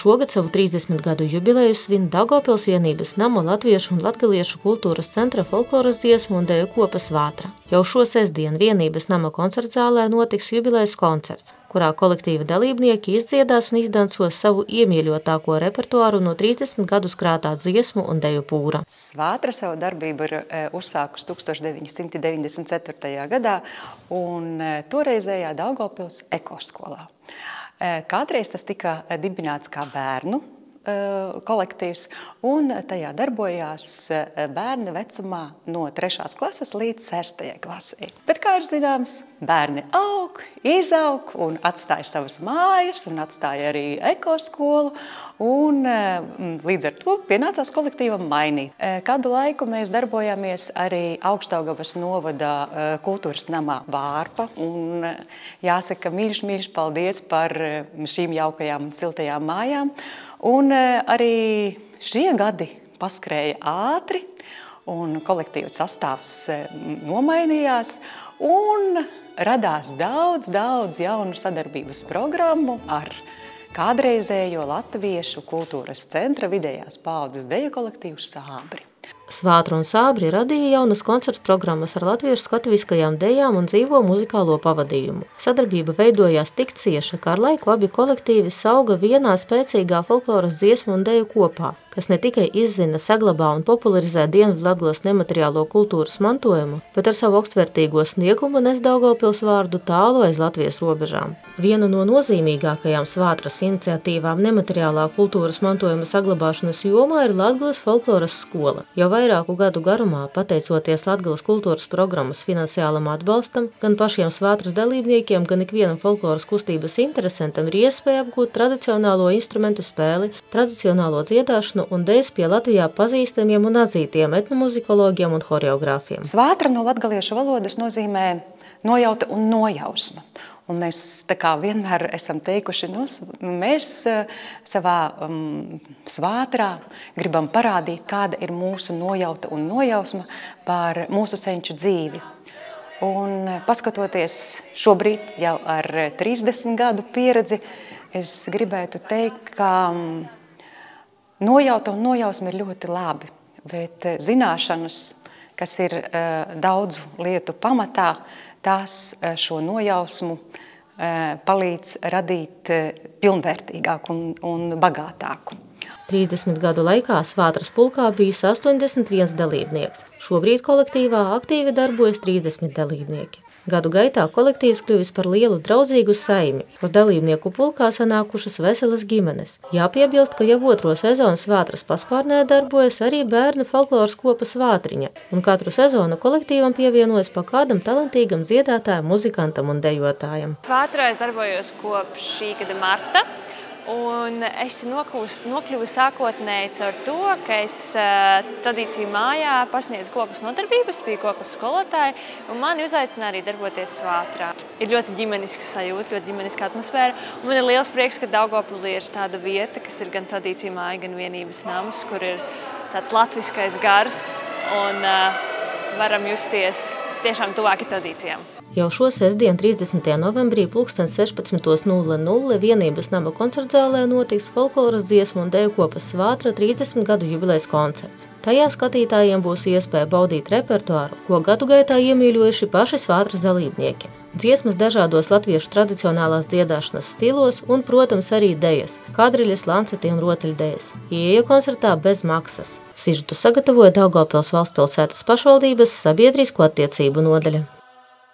Šogad savu 30 gadu jubileju svin Daugavpils vienības nama Latviešu un latgaliešu kultūras centra folkloras dziesmu un deju kopa Svātra. Jau šo sestdienu vienības nama koncertzālē notiks jubilejas koncerts, kurā kolektīva dalībnieki izdziedās un izdansos savu iemīļotāko repertuāru no 30 gadus krātā dziesmu un deju pūra. Svātra savu darbību ir uzsākusi 1994. gadā un toreizējā Daugavpils ekoskolā. Kādreiz tas tika dibināts kā bērnu kolektīvs, un tajā darbojās bērni vecumā no 3. klases līdz 6. klasē. Bet, kā ir zināms, bērni aug, izaug un atstāja savas mājas un atstāja arī ekoskolu, un līdz ar to pienācās kolektīvam mainīt. Kādu laiku mēs darbojāmies arī Augšdaugavas novada kultūras namā Vārpa, un jāsaka mīļš paldies par šīm jaukajām un siltajām mājām. Un arī šie gadi paskrēja ātri, un kolektīva sastāvs nomainījās, un radās daudz jaunu sadarbības programmu ar kādreizējo Latviešu kultūras centra vidējās paaudzes deju kolektīvu Sābri. Svātra un Sābri radīja jaunas koncertu programmas ar latviešu skatuviskajām dejām un dzīvo muzikālo pavadījumu. Sadarbība veidojās tik cieša, ka ar laiku abi kolektīvi sauga vienā spēcīgā folkloras dziesmu un deju kopā, kas ne tikai izzina, saglabā un popularizē Dienvidlatgales nemateriālo kultūras mantojumu, bet ar savu augstvērtīgo sniegumu nes Daugavpils vārdu tālu aiz Latvijas robežām. Viena no nozīmīgākajām Svātras iniciatīvām nemateriālā kultūras mantojuma saglabāšanas jomā ir Latgales folkloras skola. Jau vairāku gadu garumā, pateicoties Latgales kultūras programmas finansiālam atbalstam, gan pašiem Svātras dalībniekiem, gan ikvienam folkloras kustības interesantam ir iespēja apgūt tradicionālo instrumentu spēli, tradicionālo dziedāšanu un dejas pie Latvijā pazīstamiem un atzītiem etnomuzikologiem un horeogrāfiem. Svātra no latgaliešu valodas nozīmē nojauta un nojausma. Un mēs tā kā vienmēr esam teikuši, mēs savā svātrā gribam parādīt, kāda ir mūsu nojauta un nojausma par mūsu senču dzīvi. Un paskatoties šobrīd jau ar 30 gadu pieredzi, es gribētu teikt, ka nojauta un nojausma ir ļoti labi, bet zināšanas, kas ir daudzu lietu pamatā, tās šo nojausmu palīdz radīt pilnvērtīgāku un bagātāku. 30 gadu laikā Svātras pulkā bijis 81 dalībnieks. Šobrīd kolektīvā aktīvi darbojas 30 dalībnieki. Gadu gaitā kolektīvs kļuvis par lielu draudzīgu saimi, kur dalībnieku pulkā sanākušas veselas ģimenes. Jāpiebilst, ka jau 2. sezonu Svātras paspārnē darbojas arī bērnu folkloras kopa Svātriņa, un katru sezonu kolektīvam pievienojas pa kādam talantīgam dziedātājam, muzikantam un dejotājam. Svātrā es darbojos kopš šī gada marta. Un es nokļuvu sākotnēji caur to, ka es tradīciju mājā pasniedzu kokas nodarbības, biju kokas skolotāja, un mani uzaicināja arī darboties Svātrā. Ir ļoti ģimeniska sajūta, ļoti ģimeniska atmosfēra, un man ir liels prieks, ka Daugavpilī ir tāda vieta, kas ir gan tradīciju māja, gan vienības nams, kur ir tāds latviskais gars, un varam justies tiešām tuvāki tradīcijām. Jau šo sestdienu 30. novembrī 16:00 vienības nama koncertzālē notiks folkloras dziesmu un deju kopas Svātra 30 gadu jubilejas koncerts. Tajā skatītājiem būs iespēja baudīt repertuāru, ko gadu gaitā iemīļojuši paši Svātras dalībnieki. Dziesmas dažādos latviešu tradicionālās dziedāšanas stilos un, protams, arī dejas, kadriļas, lanceti un rotaļdejas. Ieeja koncertā bez maksas. Sižetu sagatavoja Daugavpils valstspilsētas pašvaldības sabiedrisko attiecību nodaļa.